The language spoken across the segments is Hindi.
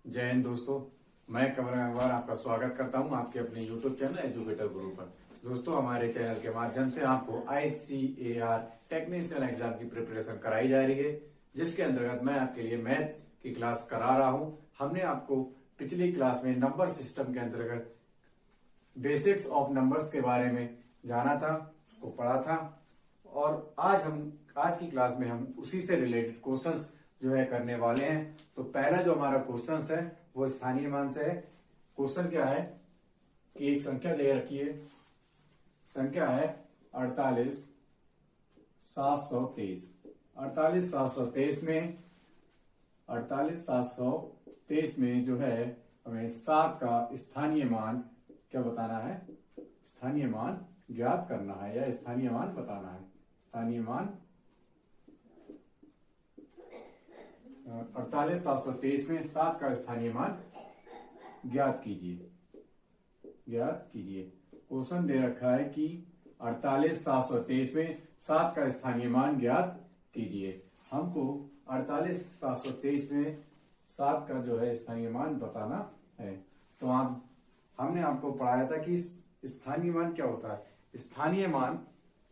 जय हिंद दोस्तों। मैं कमर अहमद आपका स्वागत करता हूं आपके अपने YouTube चैनल एजुकेटर गुरु पर। दोस्तों, हमारे चैनल के माध्यम से आपको ICAR टेक्नीशियन एग्जाम की प्रिपरेशन कराई जा रही है, जिसके अंतर्गत मैं आपके लिए मैथ की क्लास करा रहा हूं। हमने आपको पिछली क्लास में नंबर सिस्टम के अंतर्गत बेसिक्स ऑफ नंबर्स के बारे में जाना था, उसको पढ़ा था, और आज की क्लास में हम उसी से रिलेटेड क्वेश्चंस जो है करने वाले हैं। तो पहला जो हमारा क्वेश्चन है वो स्थानीय मान से है। क्वेश्चन क्या है कि एक संख्या दे रखी है, संख्या है 48,723। 48,723 में जो है हमें 7 का स्थानीय मान क्या बताना है, स्थानीय मान ज्ञात करना है या स्थानीय मान बताना है। स्थानीय मान 48,723 में 7 का स्थानीय मान ज्ञात कीजिए। क्वेश्चन दे रखा है कि 48,723 में 7 का स्थानीय मान ज्ञात कीजिए। हमको 48,723 में 7 का जो है स्थानीय मान बताना है। तो हमने आपको पढ़ाया था कि स्थानीय मान क्या होता है। स्थानीय मान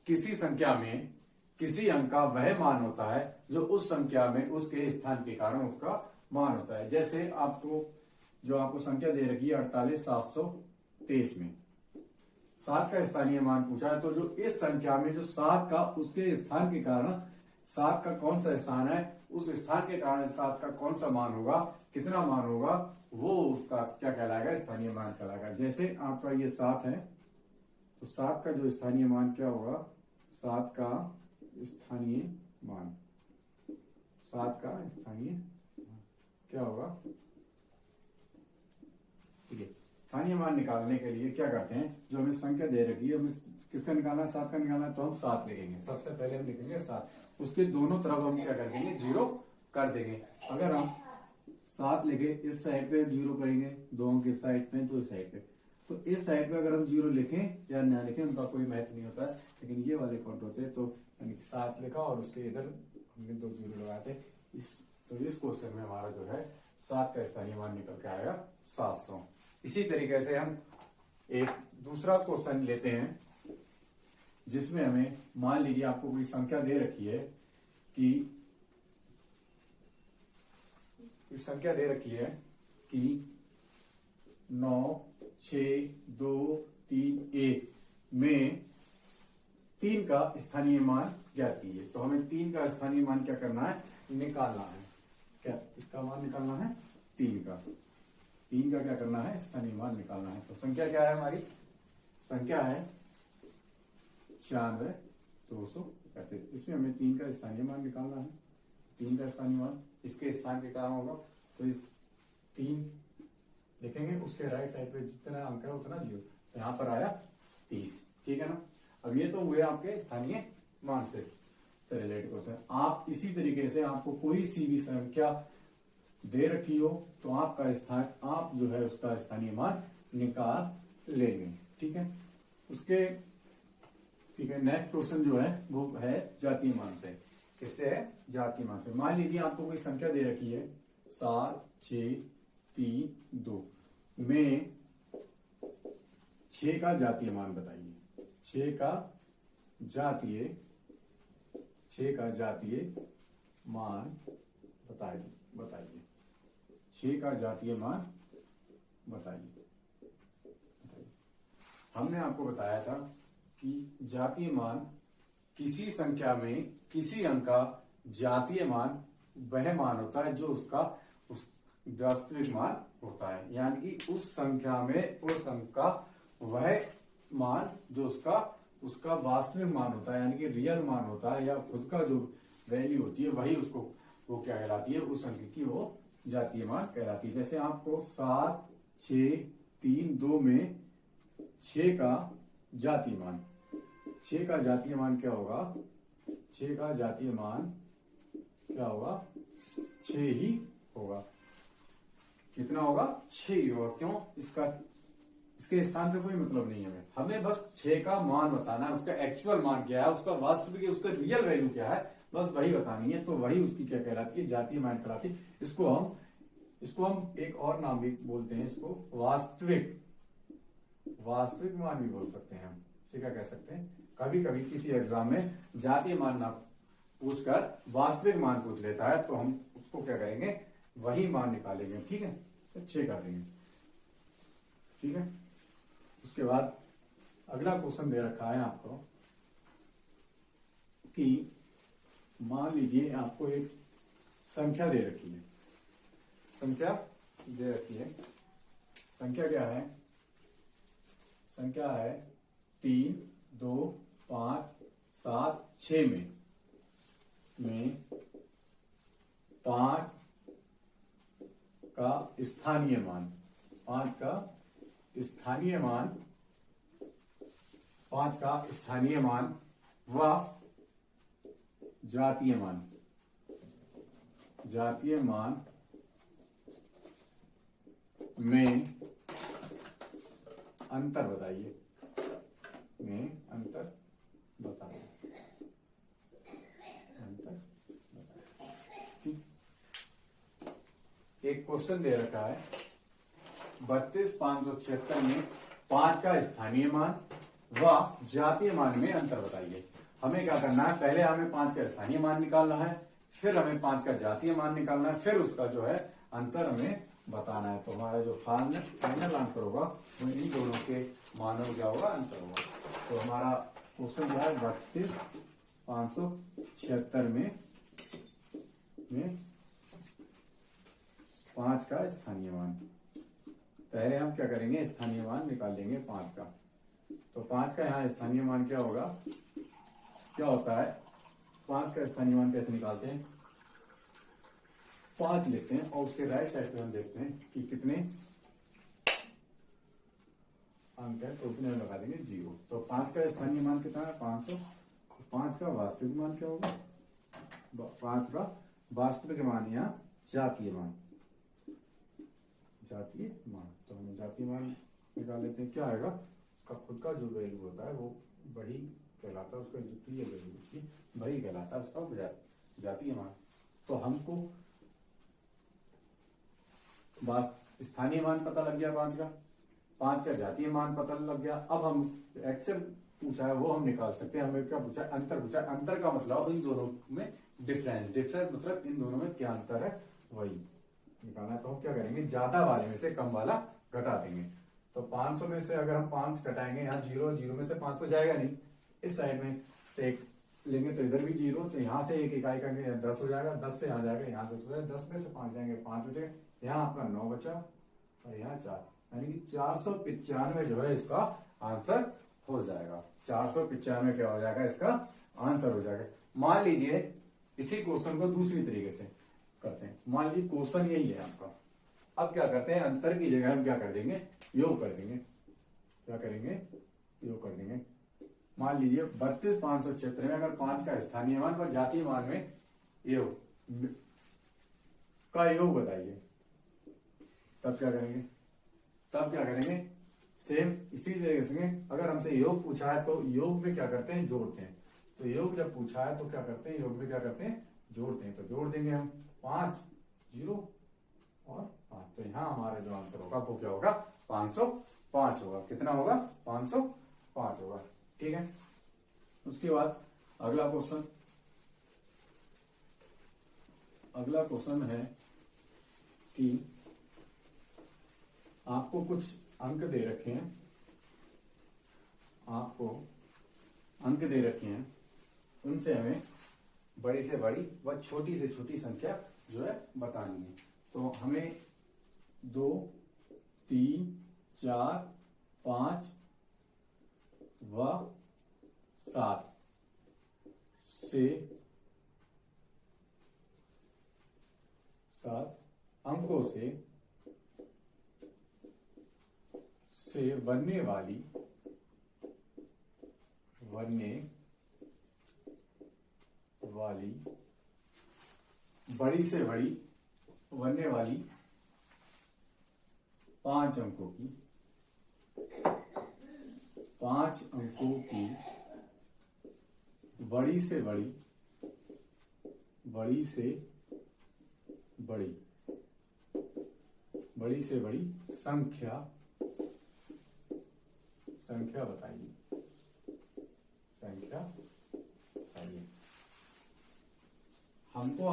किसी संख्या में किसी अंक का वह मान होता है जो उस संख्या में उसके स्थान के कारण उसका मान होता है। जैसे आपको संख्या दे रखी है 48,723 में 7 का स्थानीय मान पूछा है, तो जो इस संख्या में जो 7 का उसके स्थान के कारण 7 का कौन सा स्थान है, उस स्थान के कारण 7 का कौन सा मान होगा, कितना मान होगा, वो उसका क्या कहलाएगा, स्थानीय मान कहलाएगा। जैसे आपका ये 7 है, तो 7 का जो स्थानीय मान क्या होगा, 7 का स्थानीय मान क्या होगा। ठीक है, स्थानीय मान निकालने के लिए क्या करते हैं, जो हमें संख्या दे रखी है, हमें किसका निकालना है, 7 का निकालना है, तो हम 7 लिखेंगे। सबसे पहले हम लिखेंगे 7, उसके दोनों तरफ हम क्या कर देंगे, 0 कर देंगे। अगर हम 7 लिखे, इस साइड पे 0 करेंगे, 2 अंक इस साइड पे, तो इस साइड पे, तो इस साइड पे अगर हम 0 लिखें या ना लिखें उनका कोई महत्व नहीं होता है, लेकिन ये वाले काउंट होते हैं। तो यानी 7 लिखा और उसके इधर हमने 2 0 लगाए थे। तो इस क्वेश्चन में हमारा जो है 7 का स्थानीय मान निकल के आएगा 700। इसी तरीके से हम एक दूसरा क्वेश्चन लेते हैं, जिसमें हमें मान लीजिए आपको कोई संख्या दे रखी है कि 9, 6, 2, 3, 1 में 3 का स्थानीय मान ज्ञात कीजिए। तो हमें 3 का स्थानीय मान क्या करना है, निकालना है। क्या इसका मान निकालना है, 3 का क्या करना है, स्थानीय मान निकालना है। तो संख्या क्या है, हमारी संख्या है 96,231। इसमें हमें 3 का स्थानीय मान निकालना है। 3 का स्थानीय मान इसके स्थान के कारण होगा, तो इस 3 लिखेंगे, उसके राइट साइड पे जितना अंक है उतना 0, तो यहाँ पर आया 30। ठीक है ना। अब ये तो हुए आपके स्थानीय मान से रिलेटेड क्वेश्चन। आप इसी तरीके से आपको कोई सी भी संख्या दे रखी हो, तो आप जो है उसका स्थानीय मान निकाल लेंगे। ठीक है। नेक्स्ट क्वेश्चन जो है वो है जातीय मान से। किससे है, जातीय मान से। मान लीजिए आपको कोई संख्या दे रखी है 7, 6, 3, 2 में 6 का जातीय मान बताइए। 6 का जातीय मान बताइए। 6 का जातीय मान बताइए। हमने आपको बताया था कि जातीय मान किसी संख्या में किसी अंक का जातीय मान वह मान होता है जो उसका वास्तविक मान होता है। यानी कि उस संख्या में उस अंक का वह मान जो उसका वास्तविक मान होता है, यानी कि रियल मान होता है, या खुद का जो वैल्यू होती है वही वो क्या कहलाती है, उस अंक की वो जातीय मान कहलाती है। जैसे आपको 7, 6, 3, 2 में 6 का जातीय मान क्या होगा, 6 का जातीय मान क्या होगा, 6 ही होगा। कितना होगा, 6 ही होगा। क्यों, इसके स्थान से कोई मतलब नहीं है, हमें बस 6 का मान बताना है। उसका एक्चुअल मान क्या है, उसका वास्तविक, उसका रियल वैल्यू क्या है, बस वही बतानी है। तो वही उसकी क्या कहलाती है, जातीय मान कहलाती है। इसको हम इसको हम एक और नाम भी बोलते हैं, इसको वास्तविक मान भी बोल सकते हैं हम। इसे क्या कह सकते हैं, कभी कभी किसी एग्जाम में जातीय मान ना पूछकर वास्तविक मान पूछ लेता है, तो हम उसको क्या करेंगे, वही मान निकालेंगे। ठीक है, तो 6 कर देंगे। ठीक है, उसके बाद अगला क्वेश्चन दे रखा है आपको कि मान लीजिए आपको एक संख्या दे रखी है, संख्या दे रखी है, संख्या क्या है, संख्या है 3, 2, 5, 7, 6 में 5 का स्थानीय मान, 5 का स्थानीय मान, 5 का स्थानीय मान व जातीय मान में अंतर बताइए, अंतर बताइए। ठीक, एक क्वेश्चन दे रखा है 32,576 में 5 का स्थानीय मान व जातीय मान में अंतर बताइए। हमें क्या करना है, पहले हमें 5 का स्थानीय मान निकालना है, फिर हमें 5 का जातीय मान निकालना है, फिर उसका जो है अंतर हमें बताना है। तो हमारा जो फाइनल आंसर होगा वो इन दोनों के मानों में क्या होगा, अंतर होगा। तो हमारा क्वेश्चन जो है 32,576 में 5 का स्थानीय मान। पहले हम क्या करेंगे, स्थानीय मान निकाल लेंगे 5 का। तो 5 का यहाँ स्थानीय मान क्या होगा, क्या होता है, 5 का स्थानीय मान कैसे निकालते हैं, 5 लेते हैं और उसके राइट साइड पे हम देखते हैं कि कितने अंक है, तो उतने में लगा देंगे 0। तो 5 का स्थानीय मान कितना है, 500। 5 का वास्तविक मान क्या होगा, 5 का वास्तविक मान या जातीय मान, तो हम जातीय मान निकाल लेते हैं। क्या आएगा, उसका खुद का जो वैल्यू होता है वो बड़ी कहलाता है, उसका जो प्रिय वैल्यू उसकी बड़ी कहलाता है, उसका जातीय मान। तो हमको स्थानीय मान पता लग गया 5 का जातीय मान पता लग गया। अब हम एक्चुअल पूछा है वो हम निकाल सकते हैं। हमें क्या पूछा है, अंतर पूछा है। अंतर का मतलब इन दोनों में डिफरेंस मतलब इन दोनों में क्या अंतर है वही निकालना है। तो हम क्या करेंगे, ज्यादा वाले में से कम वाला घटा देंगे। तो 500 में से अगर हम 5 घटाएंगे, यहाँ 0 में से 500 जाएगा नहीं, इस साइड में से एक लेंगे तो इधर भी 0, तो यहाँ से एक इकाई का 10 हो जाएगा, 10 से यहाँ जाएगा, यहाँ 10 हो जाएगा, 10 में से 5 जाएंगे 5 बचे, यहाँ आपका 9 बचा और यहाँ 4, यानी कि 495 जो है इसका आंसर हो जाएगा। 495 क्या हो जाएगा, इसका आंसर हो जाएगा। मान लीजिए इसी क्वेश्चन को दूसरी तरीके से करते हैं। मान लीजिए क्वेश्चन यही है आपका, अब क्या करते हैं, अंतर की जगह हम क्या कर देंगे, योग कर देंगे। क्या करेंगे, योग कर देंगे। मान लीजिए 32,576 में अगर 5 का स्थानीय मान और जातीय मान में योग का योग बताइए, तब क्या करेंगे, सेम इसी तरीके से अगर हमसे योग पूछा है तो योग में क्या करते हैं, जोड़ते हैं। तो योग जब पूछा है तो क्या करते हैं, योग में क्या करते हैं, जोड़ते हैं। तो जोड़ देंगे हम 5 0 और 5, तो यहाँ हमारा जो आंसर होगा वो क्या होगा, 505 होगा। कितना होगा, 505 होगा। ठीक है, उसके बाद अगला क्वेश्चन है कि आपको कुछ अंक दे रखे हैं, उनसे हमें बड़ी से बड़ी व छोटी से छोटी संख्या जो है बतानी है। तो हमें 2, 3, 4, 5 व 7 से 7 अंकों से बनने वाली बड़ी से बड़ी बनने वाली 5 अंकों की बड़ी से बड़ी बड़ी से बड़ी संख्या बताइए, संख्या बताइए। हमको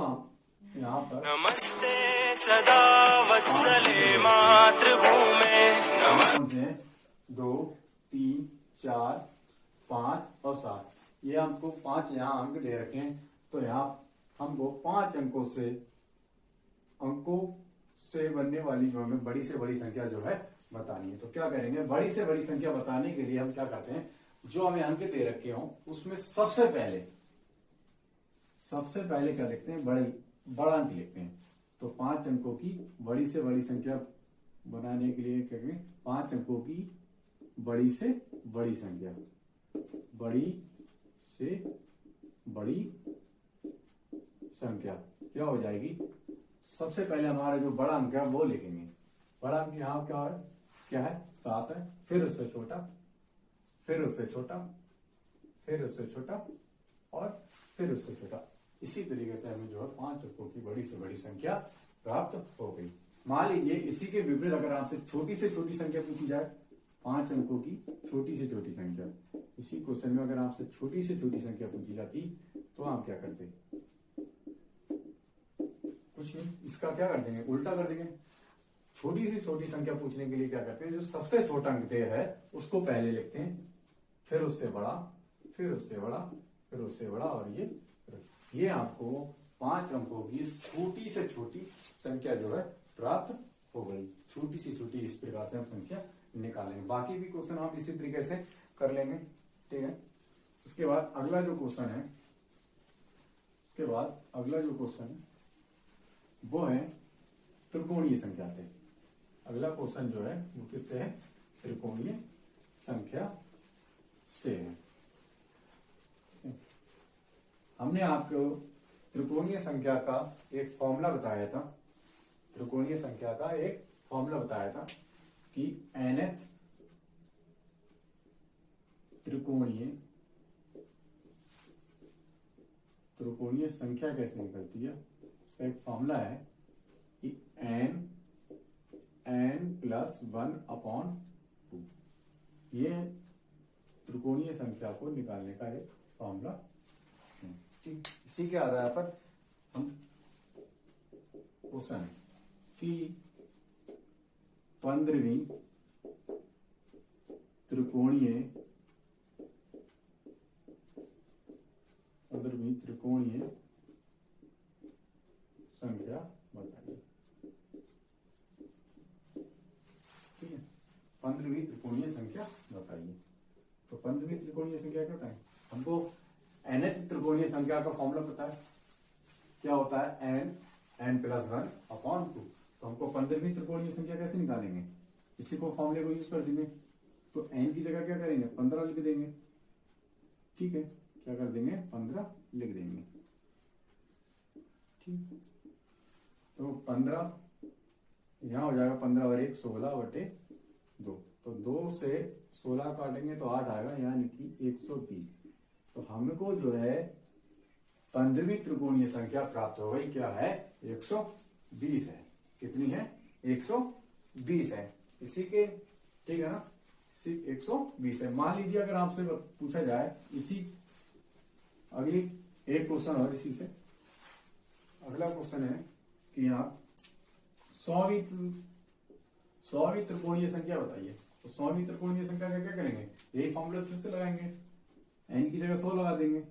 यहाँ पर नमस्ते सदा वत्सले मातृभूमे नमस्ते 2, 3, 4, 5 और 7, ये हमको 5 यहाँ अंक दे रखे हैं। तो यहाँ हमको 5 अंकों से बनने वाली जो हमें बड़ी से बड़ी संख्या जो है बतानी है। तो क्या करेंगे, बड़ी से बड़ी संख्या बताने के लिए हम क्या करते हैं, जो हमें अंक दे रखे हो उसमें सबसे पहले क्या लिखते हैं, बड़ा अंक लिखते हैं। तो 5 अंकों की बड़ी से बड़ी संख्या बनाने के लिए क्या करें, 5 अंकों की बड़ी से बड़ी संख्या, बड़ी से बड़ी संख्या क्या हो जाएगी। सबसे पहले हमारा जो बड़ा अंक है वो लिखेंगे। बड़ा अंक यहाँ क्या है 7 है, फिर उससे छोटा, फिर उससे छोटा, फिर उससे छोटा और फिर उससे छोटा। इसी तरीके से हमें जो है 5 अंकों की बड़ी से बड़ी संख्या प्राप्त हो गई। मान लीजिए इसी के विपरीत अगर आपसे छोटी से छोटी संख्या पूछी जाए, 5 अंकों की छोटी से छोटी संख्या, इसी क्वेश्चन में अगर आपसे छोटी से छोटी संख्या पूछी जाती तो आप क्या करते, कुछ नहीं, इसका क्या कर देंगे, उल्टा कर देंगे। छोटी से छोटी संख्या पूछने के लिए क्या करते हैं, जो सबसे छोटा अंक है उसको पहले लिखते हैं, फिर उससे बड़ा, फिर उससे बड़ा, फिर उससे बड़ा और ये आपको 5 अंकों की छोटी से छोटी संख्या जो है प्राप्त हो गई। छोटी से छोटी इस प्रकार से हम संख्या निकालेंगे। बाकी भी क्वेश्चन आप इसी तरीके से कर लेंगे, ठीक है। उसके बाद अगला जो क्वेश्चन है वो है त्रिकोणीय संख्या से। अगला क्वेश्चन जो है वो किससे है, त्रिकोणीय संख्या से है। हमने आपको त्रिकोणीय संख्या का एक फॉर्मूला बताया था, त्रिकोणीय संख्या का एक फॉर्मूला बताया था कि nth त्रिकोणीय संख्या कैसे निकलती है। उसका एक फॉर्मूला है कि n+1/2, ये त्रिकोणीय संख्या को निकालने का एक फॉर्मूला है। इसी के आधार पर हम क्वेश्चन कि 15वीं त्रिकोणीय संख्या बताइए, ठीक है। 15वीं त्रिकोणीय संख्या बताइए। तो 15वीं त्रिकोणीय संख्या क्या होता है, हमको nth त्रिकोणीय संख्या का फॉर्मूला पता है, क्या होता है n+1/2। तो हमको 15वीं त्रिकोणीय संख्या कैसे निकालेंगे, इसी को फॉर्मूले को यूज कर देंगे। तो n की जगह क्या करेंगे, 15 लिख देंगे, ठीक है। क्या कर देंगे, 15 लिख देंगे, ठीक। तो 15 यहां हो जाएगा, 15 और 1 16/2। तो 2 से 16 काटेंगे तो 8 आएगा, यानी कि 120। तो हमको जो है 15वीं त्रिकोणीय संख्या प्राप्त हो गई, क्या है 120 है। कितनी है, 120 है। इसी के, ठीक है ना, 120 है। मान लीजिए अगर आपसे पूछा जाए इसी अगली एक क्वेश्चन और इसी से, अगला क्वेश्चन है कि आप 100वीं त्रिकोणीय संख्या बताइए। तो 100वीं त्रिकोणीय संख्या का क्या करेंगे, यही फॉर्मूला फिर से लगाएंगे, n की जगह 100 लगा देंगे,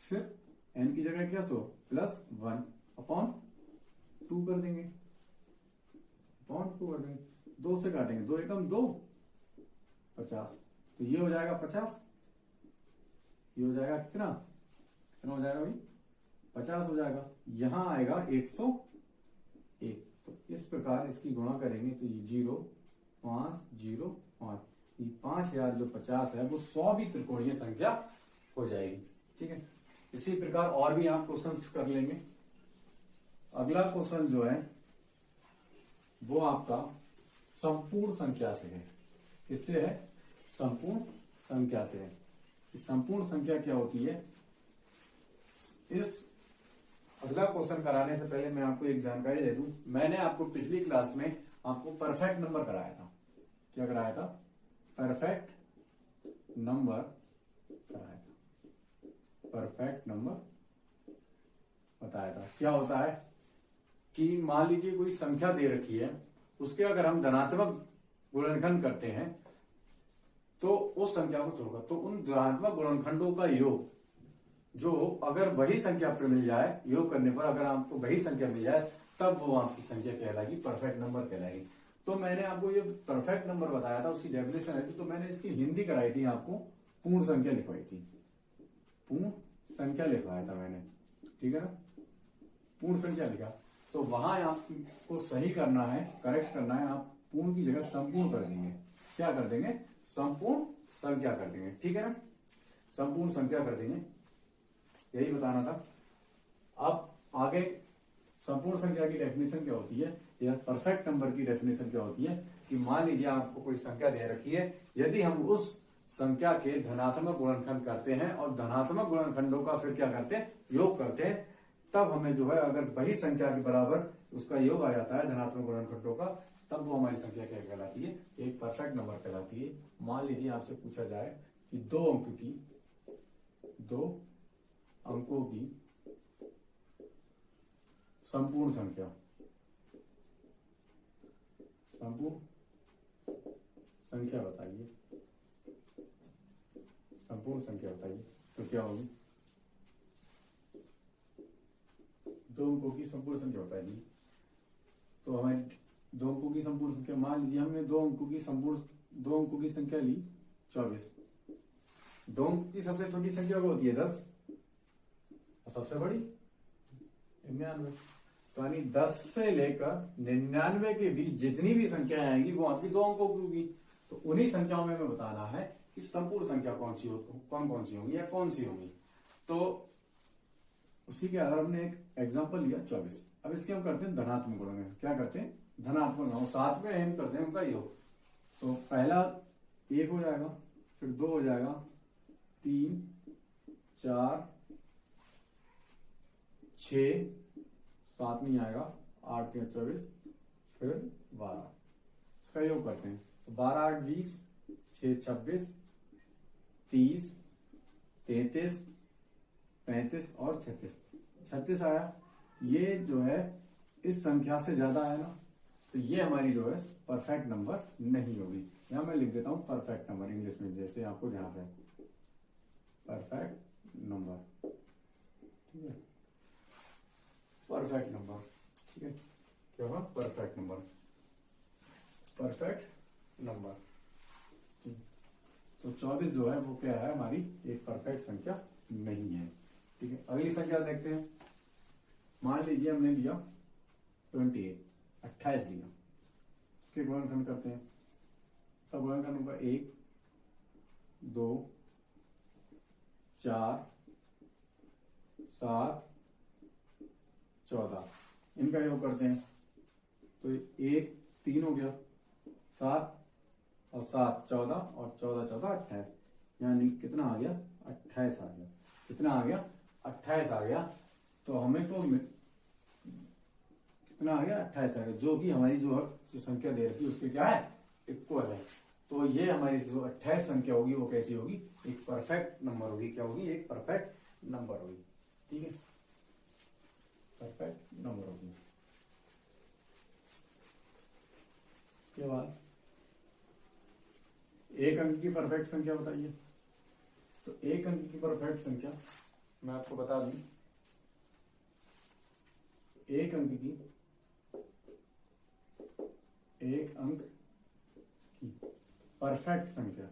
फिर n की जगह क्या 100 +1/2 कर देंगे, 2 से काटेंगे, 2 एकम 2, 50। तो ये हो जाएगा 50, ये हो जाएगा कितना हो जाएगा भाई, 50 हो जाएगा। यहां आएगा 101। तो इस प्रकार इसकी गुणा करेंगे तो ये 0 5 0 5, ये 5000 जो 50 है वो 100वीं त्रिकोणीय संख्या हो जाएगी, ठीक है। इसी प्रकार और भी आप क्वेश्चन कर लेंगे। अगला क्वेश्चन जो है वो आपका संपूर्ण संख्या से है। किससे है, संपूर्ण संख्या से है। संपूर्ण संख्या क्या होती है, इस अगला क्वेश्चन कराने से पहले मैं आपको एक जानकारी दे दूं। मैंने आपको पिछली क्लास में आपको परफेक्ट नंबर कराया था। क्या कराया था? परफेक्ट नंबर कराया था, परफेक्ट नंबर बताया था। क्या होता है कि मान लीजिए कोई संख्या दे रखी है, उसके अगर हम धनात्मक गुणनखंड करते हैं तो उस संख्या को छोड़कर, तो उन धनात्मक गुणनखंडों का योग, जो अगर वही संख्या पर मिल जाए, योग करने पर अगर आपको वही संख्या मिल जाए, तब वो आपकी संख्या कहलाएगी, परफेक्ट नंबर कहलाएगी। तो मैंने आपको ये परफेक्ट नंबर बताया था, उसकी डेफिनेशन आई थी, तो मैंने इसकी हिंदी कराई थी, आपको पूर्ण संख्या लिखवाई थी, पूर्ण संख्या लिखवाया था मैंने, ठीक है ना, पूर्ण संख्या लिखा। तो वहां आपको सही करना है, करेक्ट करना है, आप पूर्ण की जगह संपूर्ण कर देंगे। क्या कर देंगे? संपूर्ण संख्या कर देंगे, ठीक है ना, संपूर्ण संख्या कर देंगे, यही बताना था। अब आगे संपूर्ण संख्या की डेफिनेशन क्या होती है, या परफेक्ट नंबर की डेफिनेशन क्या होती है कि मान लीजिए आपको कोई संख्या दे रखी है, यदि हम उस संख्या के धनात्मक गुणनखंड करते हैं और धनात्मक गुणनखंडों का फिर क्या करते हैं, योग करते हैं, तब हमें जो है अगर वही संख्या के बराबर उसका योग आ जाता है धनात्मक गुणनखंडों का, तब वो हमारी संख्या क्या कहलाती है, एक परफेक्ट नंबर कहलाती है। मान लीजिए आपसे पूछा जाए कि दो अंकों की संपूर्ण संख्या, संपूर्ण संख्या बताइए, संपूर्ण संख्या बताइए, तो क्या होगी? दो अंकों की संपूर्ण संख्या बताइए। तो हमें दो अंकों की संपूर्ण संख्या, मान लीजिए हमने दो अंकों की संख्या ली 24। दो अंकों की सबसे छोटी संख्या क्या होती है? 10, और सबसे बड़ी 99। तो यानी 10 से लेकर 99 के बीच जितनी भी संख्याएं आएंगी वो आपकी दो अंकों की होगी। तो उन्हीं संख्याओं में हमें बताना है कि संपूर्ण संख्या कौन सी होगी या कौन सी होगी। तो उसी के आधार हमने एक एग्जांपल लिया 24। अब इसके हम करते हैं धनात्मक गुणन। क्या करते हैं? धनात्मक गुणन। साथ में हम करते हैं उनका योग। तो पहला 1 हो जाएगा, फिर 2 हो जाएगा, 3, 4, 6, 7 नहीं आएगा, 8 3 24, फिर 12। इसका योग करते हैं तो 12 8 20, 6 26, 30, 33, 35 और 36। 36 आया। ये जो है इस संख्या से ज्यादा आया ना, तो ये हमारी जो है परफेक्ट नंबर नहीं होगी। यहां मैं लिख देता हूं परफेक्ट नंबर इंग्लिश में, जैसे आपको ध्यान रहे, परफेक्ट नंबर, ठीक है, परफेक्ट नंबर, ठीक है, क्या होगा? Perfect number, perfect number. तो 24 जो है वो क्या है? हमारी एक परफेक्ट संख्या नहीं है, ठीक है। अगली संख्या देखते हैं। मान लीजिए हमने लिया 28, 28 लिया, इसके गुणनखंड करते हैं। तब गुणनखंड होगा 1, 2, 4, 7, 14। इनका योग करते हैं तो 1 3 हो गया, 7 और 7 14, और 14 14 28, यानी कितना आ गया? 28 आ गया। कितना आ गया? 28 आ गया। तो हमें को कितना आ गया? 28 आ गया, जो कि हमारी जो संख्या दे रखी है उसके क्या है? इक्वल है। तो ये हमारी जो 28 संख्या होगी वो कैसी होगी? एक परफेक्ट नंबर होगी। क्या होगी? एक परफेक्ट नंबर होगी, ठीक है, परफेक्ट नंबर होगी। उसके बाद एक अंक की परफेक्ट संख्या बताइए। तो एक अंक की परफेक्ट संख्या मैं आपको बता दूं, एक अंक की परफेक्ट संख्या,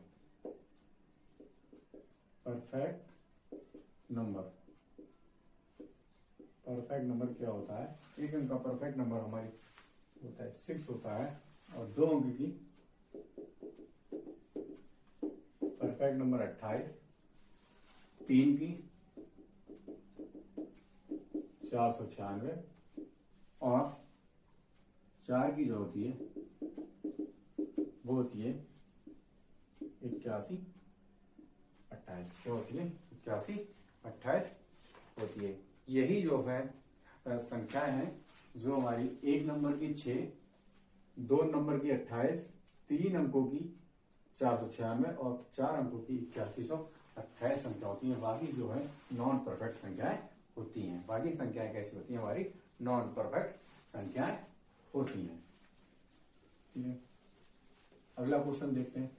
परफेक्ट नंबर, परफेक्ट नंबर क्या होता है? एक अंक का परफेक्ट नंबर हमारी होता है 6 होता है, और दो अंक की परफेक्ट नंबर 28, 3 की 496, और 4 की जो होती है वो होती है 81 28। क्या होती है? 81 28 होती है। यही जो है संख्याएं हैं जो हमारी एक नंबर की 6, 2 नंबर की 28, 3 अंकों की 496 और 4 अंकों की 8128 संख्या होती है। बाकी जो है नॉन परफेक्ट संख्याएं होती हैं। बाकी संख्याएं कैसी होती हैं? हमारी नॉन परफेक्ट संख्याएं होती हैं। ठीक है, अगला क्वेश्चन देखते हैं।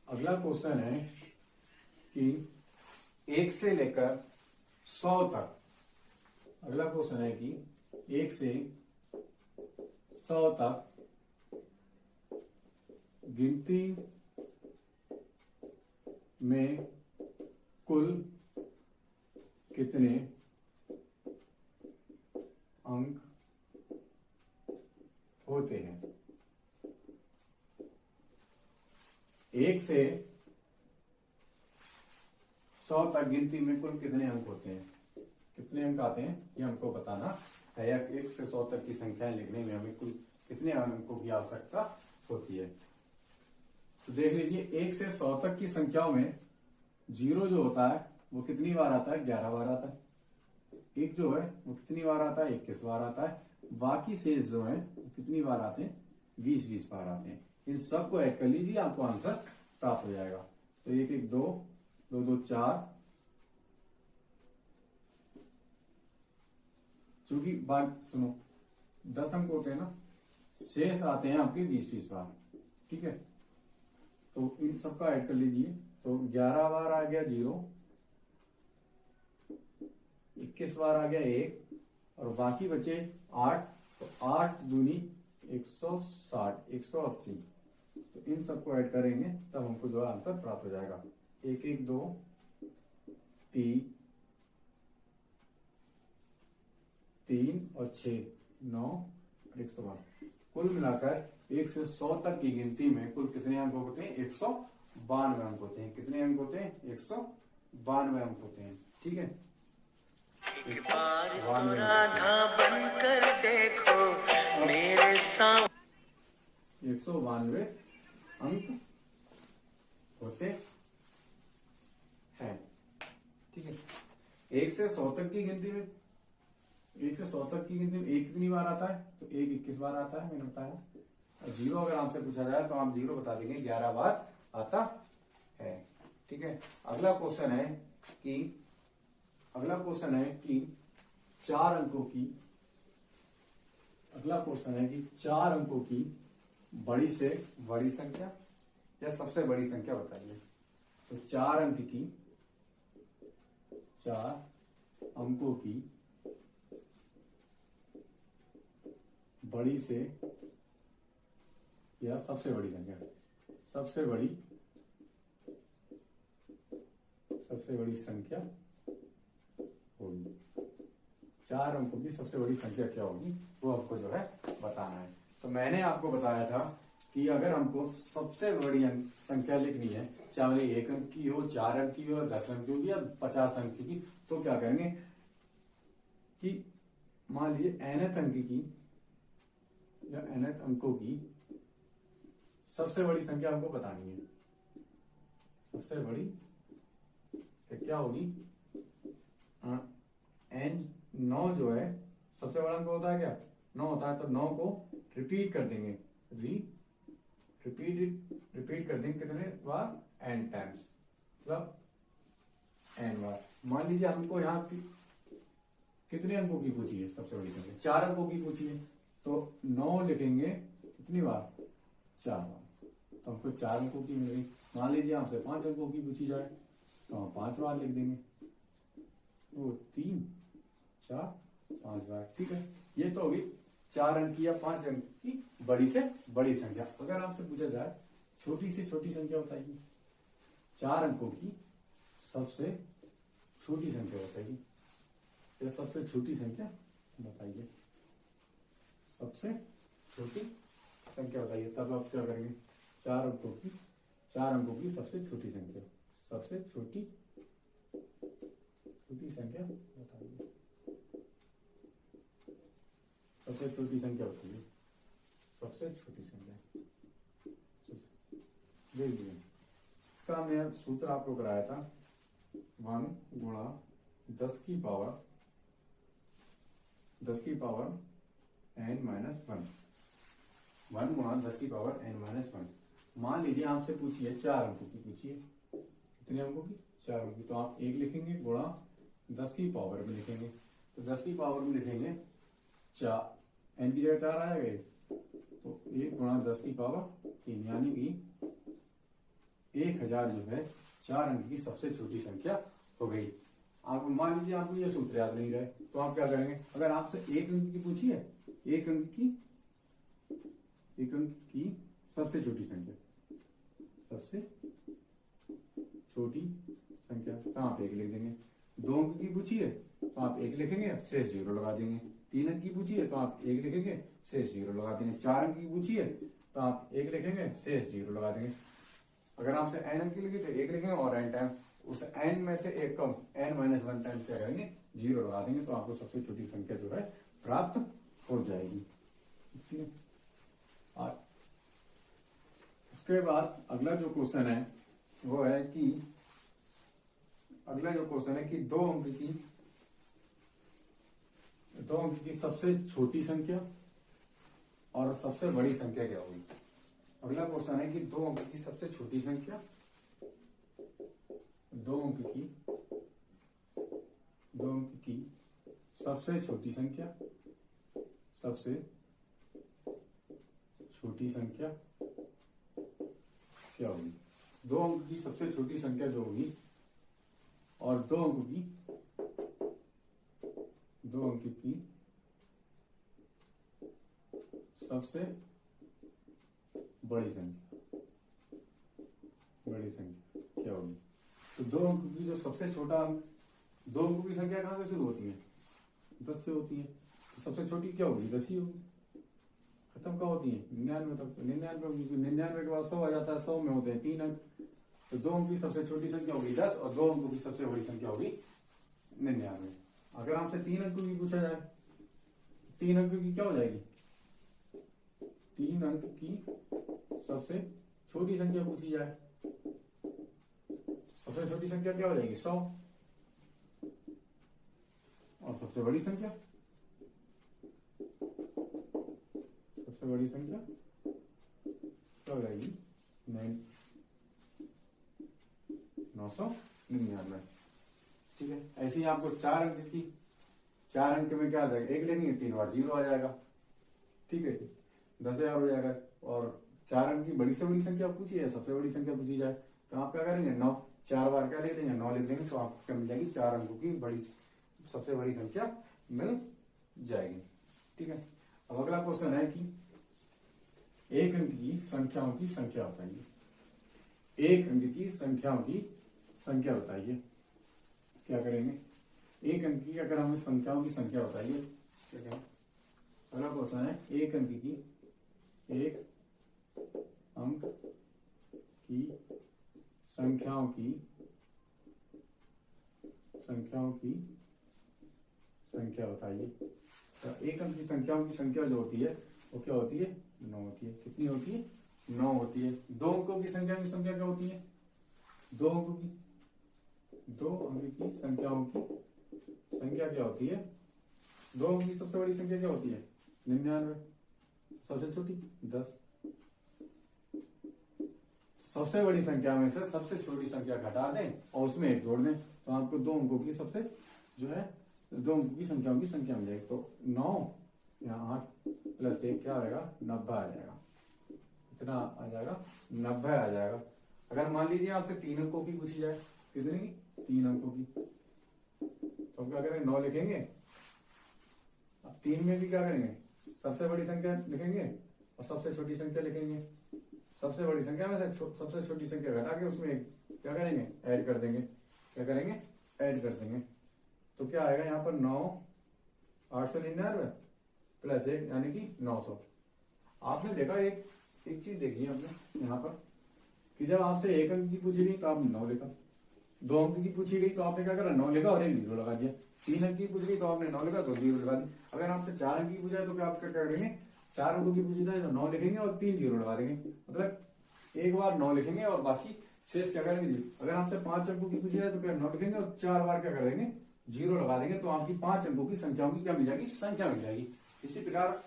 अगला क्वेश्चन है कि 1 से लेकर 100 तक। अगला क्वेश्चन है कि 1 से 100 तक गिनती में कुल कितने अंक होते हैं? 1 से 100 तक गिनती में कुल कितने अंक होते हैं? कितने अंक आते हैं ये हमको बताना है। या 1 से 100 तक की संख्याएं लिखने में हमें कुल कितने अंकों की आवश्यकता होती है? तो देख लीजिए, 1 से 100 तक की संख्याओं में 0 जो होता है वो कितनी बार आता है? 11 बार आता है। 1 जो है वो कितनी बार आता है? 21 बार आता है। बाकी शेष जो है वो कितनी बार आते हैं? 20 बार आते हैं। इन सबको ऐड कर लीजिए, आपको आंसर प्राप्त हो जाएगा। तो 1 1 2 2 2 4, चूंकि बात सुनो 10 अंक होते हैं ना, शेष आते हैं आपके 20 बार। ठीक है, तो इन सबका ऐड कर लीजिए। तो 11 बार आ गया 0, 21 बार आ गया 1, और बाकी बचे 8। तो 8 दूनी 160, 180। तो इन सबको ऐड करेंगे तब हमको जो है आंसर प्राप्त हो जाएगा। 1 1 2 3 और 6 9 और 112। कुल मिलाकर 1 से 100 तक की गिनती में कुल कितने अंक होते हैं? 192 अंक होते हैं। कितने अंक होते हैं? 192 अंक होते हैं। ठीक है, एक बार तो राधा बनकर देखो मेरे सामने। 192 अंक होते हैं। ठीक है, 1 से 100 तक की गिनती में 1 से 100 तक की गिनती में 1 कितनी बार आता है? तो 1 21 बार आता है, मैंने बताया। और 0 अगर आपसे पूछा जाए तो आप 0 बता देंगे, 11 बार आता है। ठीक है, अगला क्वेश्चन है कि 4 अंकों की, अगला क्वेश्चन है कि 4 अंकों की बड़ी से बड़ी संख्या या सबसे बड़ी संख्या बताइए। तो 4 अंकों की बड़ी से या सबसे बड़ी संख्या, सबसे बड़ी संख्या होगी। 4 अंकों की सबसे बड़ी संख्या क्या होगी वो हमको जो है बताना है। तो मैंने आपको बताया था कि अगर हमको सबसे बड़ी संख्या लिखनी है, चाहे 1 अंक की हो, 4 अंक की हो, 10 अंक की हो या 50 अंक की, तो क्या करेंगे कि मान लीजिए nth अंक की या nth अंकों की सबसे बड़ी संख्या हमको बतानी है। सबसे बड़ी क्या होगी? n 9 जो है सबसे बड़ा अंक होता है क्या? 9 होता है। तो 9 को रिपीट कर देंगे, रिपीट कर देंगे कितने बार? n टाइम्स, मतलब n बार। मान लीजिए हमको यहाँ कितने अंकों की पूछी है? सबसे बड़ी संख्या 4 अंकों की पूछी है। तो 9 लिखेंगे कितनी बार? 4 बार। तो हमको 4 अंकों की मिल गई। मान लीजिए आपसे 5 अंकों की पूछी जाए तो हम 5 बार लिख देंगे। वो 3 4 5 बार। ठीक है, ये तो होगी 4 अंक की या 5 अंक की बड़ी से बड़ी संख्या। अगर आपसे पूछा जाए छोटी से छोटी संख्या बताइए, 4 अंकों की सबसे छोटी संख्या बताइए, या सबसे छोटी संख्या बताइए, सबसे छोटी संख्या बताइए। तब आप क्या करेंगे? 4 अंकों की सबसे छोटी संख्या, सबसे छोटी संख्या बताइए। सबसे छोटी संख्या होती है, सबसे छोटी संख्या देखिए। इसका हमने सूत्र आपको कराया था 1 गुणा 10 की पावर 10 की पावर n माइनस 1, 1 गुणा 10 की पावर n माइनस 1। मान लीजिए आपसे पूछिए 4 अंकों की, पूछिए कितने अंकों की, 4 अंकों की, तो आप 1 लिखेंगे गुणा 10 की पावर में लिखेंगे, तो 10 की पावर में लिखेंगे 4, n की जगह 4 आ जाएगा, तो 1 गुणा 10 की पावर 3, यानी कि 1000 जो है 4 अंक की सबसे छोटी संख्या हो गई। आप मान लीजिए आपको ये सूत्र याद नहीं रहे, तो आप क्या करेंगे, अगर आपसे 1 अंक की पूछी है, 1 अंक की सबसे छोटी संख्या, सबसे छोटी संख्या, तो आप 1 लिख देंगे। 2 अंक की पूछी है तो आप 1 लिखेंगे, शेष 0 लगा देंगे। 3 अंक की पूछी है तो आप 1 लिखेंगे, शेष 0 लगा देंगे। 4 अंक की पूछी है तो आप 1 लिखेंगे, शेष 0 लगा देंगे। अगर आपसे n अंक की लिखी तो 1 लिखेंगे और n टाइम उस n में से 1 कम n माइनस 1 टाइम क्या करेंगे, 0 लगा देंगे, तो आपको सबसे छोटी संख्या जो है प्राप्त हो जाएगी। ठीक है, और उसके बाद अगला जो क्वेश्चन है वो है कि दो अंक की सबसे छोटी संख्या और सबसे बड़ी संख्या क्या होगी। अगला क्वेश्चन है कि 2 अंक की सबसे छोटी संख्या, 2 अंक की सबसे छोटी संख्या, सबसे छोटी संख्या क्या होगी। 2 अंक की सबसे छोटी संख्या जो होगी और 2 अंक की सबसे बड़ी संख्या क्या होगी। तो 2 अंक की जो सबसे छोटा अंक, 2 अंकों की संख्या कहां से शुरू होती है, 10 से होती है, तो सबसे छोटी क्या होगी, 10 ही होगी। खत्म कहाँ होती है, 99 तक। 99 के बाद 100 आ जाता है, 100 में होते हैं 3 अंक, तो 2 अंक की सबसे छोटी संख्या होगी 10 और 2 अंकों की सबसे बड़ी संख्या होगी 99। अगर आपसे 3 अंकों की पूछा जाए, 3 अंकों की क्या हो जाएगी, 3 अंक की सबसे छोटी संख्या पूछी जाए, सबसे छोटी संख्या क्या हो जाएगी 100, और सबसे बड़ी संख्या क्या हो जाएगी 999। ठीक है, ऐसे ही आपको 4 अंक में क्या आ जाएगा, 1 लेंगे 3 बार 0 आ जाएगा। ठीक है, 10,000 हो जाएगा। और 4 अंक की बड़ी से बड़ी संख्या पूछी है, सबसे बड़ी संख्या पूछी जाए, तो आप क्या करेंगे, 9 4 बार क्या ले देंगे, 9 लिख देंगे, तो आपको क्या मिल जाएगी, 4 अंकों की सबसे बड़ी संख्या मिल जाएगी। ठीक है, अब अगला क्वेश्चन है कि 1 अंक की संख्याओं की संख्या बताइए। 1 अंक की संख्याओं की संख्या बताइए। क्या करेंगे, 1 अंक की अगर हमें संख्याओं की संख्या बताइए, क्या करें। अगला क्वेश्चन है 1 अंक की संख्याओं की संख्या बताइए। तो 1 अंक की संख्याओं की संख्या जो होती है वो क्या होती है, 9 होती है। कितनी होती है, 9 होती है। 2 अंकों की संख्या क्या होती है, 2 अंक की संख्याओं की संख्या क्या होती है, 2 अंक की सबसे बड़ी संख्या क्या होती है, 99, सबसे छोटी 10। सबसे बड़ी संख्या में से सबसे छोटी संख्या घटा दें और उसमें 1 जोड़ दें, तो आपको 2 अंकों की सबसे जो है 2 अंकों की संख्याओं की संख्या मिल जाएगी। तो 9 या 8 प्लस 1 क्या आएगा, 90 आ जाएगा। कितना आ जाएगा, 90 आ जाएगा। अगर मान लीजिए आपसे 3 अंकों की पूछी जाए, कितने की, 3 अंकों की, तो हम क्या करेंगे, 9 लिखेंगे। अब 3 में भी क्या करेंगे, सबसे बड़ी संख्या लिखेंगे और सबसे छोटी संख्या लिखेंगे। सबसे बड़ी संख्या में से सबसे छोटी संख्या घटा के उसमें क्या करेंगे, ऐड कर देंगे। क्या करेंगे, ऐड कर देंगे। तो क्या आएगा यहाँ पर 9 899 प्लस 1 यानी कि 900। आपने देखा एक चीज देखी है आपने यहाँ पर कि जब आपसे 1 अंक की पूछी गई तो आपने 9 लिखा, 2 अंक की पूछी गई तो आपने क्या करा, 9 लिखा और 1 0 लगा दिया। 3 अंक की पूछी गई तो आपने 9 लिखा तो 0 लगा दिया। अगर आपसे 4 अंक की पूछा है तो क्या आप क्या करेंगे, 4 अंकों की पूछी जाए तो 9 लिखेंगे और 3 0 लगा देंगे। मतलब एक बार 9 लिखेंगे और बाकी शेष क्या करेंगे। अगर आपसे 5 अंकों की पूछी जाए तो क्या 9 लिखेंगे और 4 बार क्या कर देंगे, जीरो लगा देंगे तो आपकी 5 अंकों की संख्याओं की क्या मिल जाएगी, संख्या मिल जाएगी। इसी प्रकार,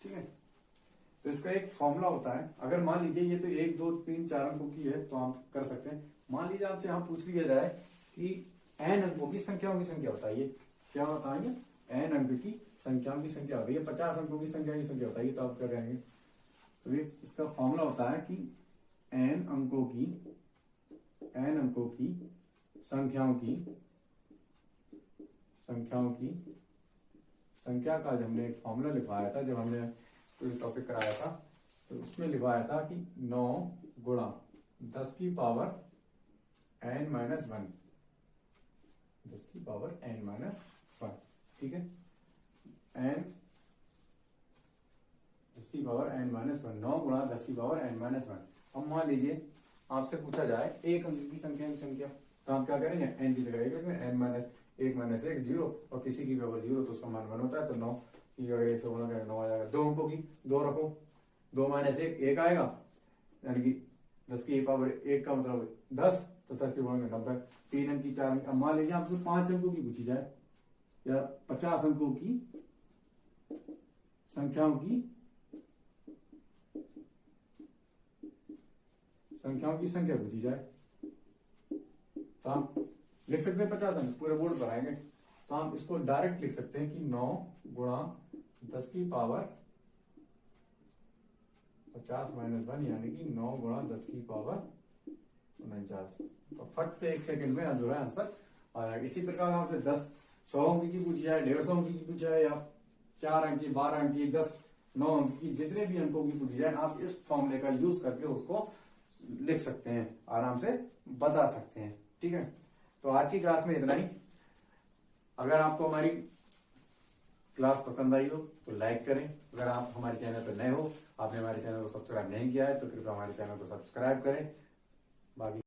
ठीक है, तो इसका एक फॉर्मूला होता है। अगर मान लीजिए ये तो 1 2 3 4 अंकों की है तो आप कर सकते हैं। मान लीजिए आपसे यहाँ पूछ लिया जाए कि n अंकों की संख्याओं की संख्या बताइए, क्या बताएंगे, n अंक की संख्याओं की संख्या होती है, 50 अंकों की संख्या बताइए, तो आप क्या करेंगे। तो ये इसका फॉर्मूला होता है कि n अंकों की संख्याओं की संख्या का जब हमने एक फॉर्मूला लिखवाया था, जब हमने कोई टॉपिक कराया था, तो उसमें लिखवाया था कि 9 गुणा 10 की पावर n-1, 10 की पावर n-1, ठीक है,10 की पावर n-1, 9 गुणा 10 की पावर n-1। अब मान लीजिए आपसे पूछा जाए एक अंक की संख्या, तो आप क्या करेंगे, n की जगह n-1 माइनस 1 0, और किसी की पावर 0 तो उसका मान 1 होता है, तो 9 की अगर 1 से गुणा करें 9 आ जाएगा। 2 अंकों की 2 रखो, 2 माइनस 1 आएगा, यानी कि 10 की पावर 1 का मतलब 10, तो 10 की गुणा 90। 3 अंक की 4 अंक। अब मान लीजिए आपसे 5 अंकों की पूछी जाए या 50 अंकों की संख्याओं की संख्या पूछी जाए, तो आप लिख सकते हैं 50 अंक, पूरे बोर्ड पर आएंगे, तो आप इसको डायरेक्ट लिख सकते हैं कि 9 गुणा 10 की पावर 50 माइनस 1, यानी कि 9 गुणा 10 की पावर 49। तो फट से 1 सेकंड में जो है आंसर आ जाएगा। इसी प्रकार आपसे 10 100 अंक की पूछी जाए, 150 अंक की पूछी जाए, या 4 अंक की, 12 अंक की, 10 9 अंक की, जितने भी अंकों की पूछी जाए, आप इस फॉर्मूले का यूज करके उसको लिख सकते हैं, आराम से बता सकते हैं, ठीक है। तो आज की क्लास में इतना ही। अगर आपको हमारी क्लास पसंद आई हो तो लाइक करें। अगर आप हमारे चैनल पर नए हो, आपने हमारे चैनल को सब्सक्राइब नहीं किया है, तो कृपया हमारे चैनल को सब्सक्राइब करें। बाकी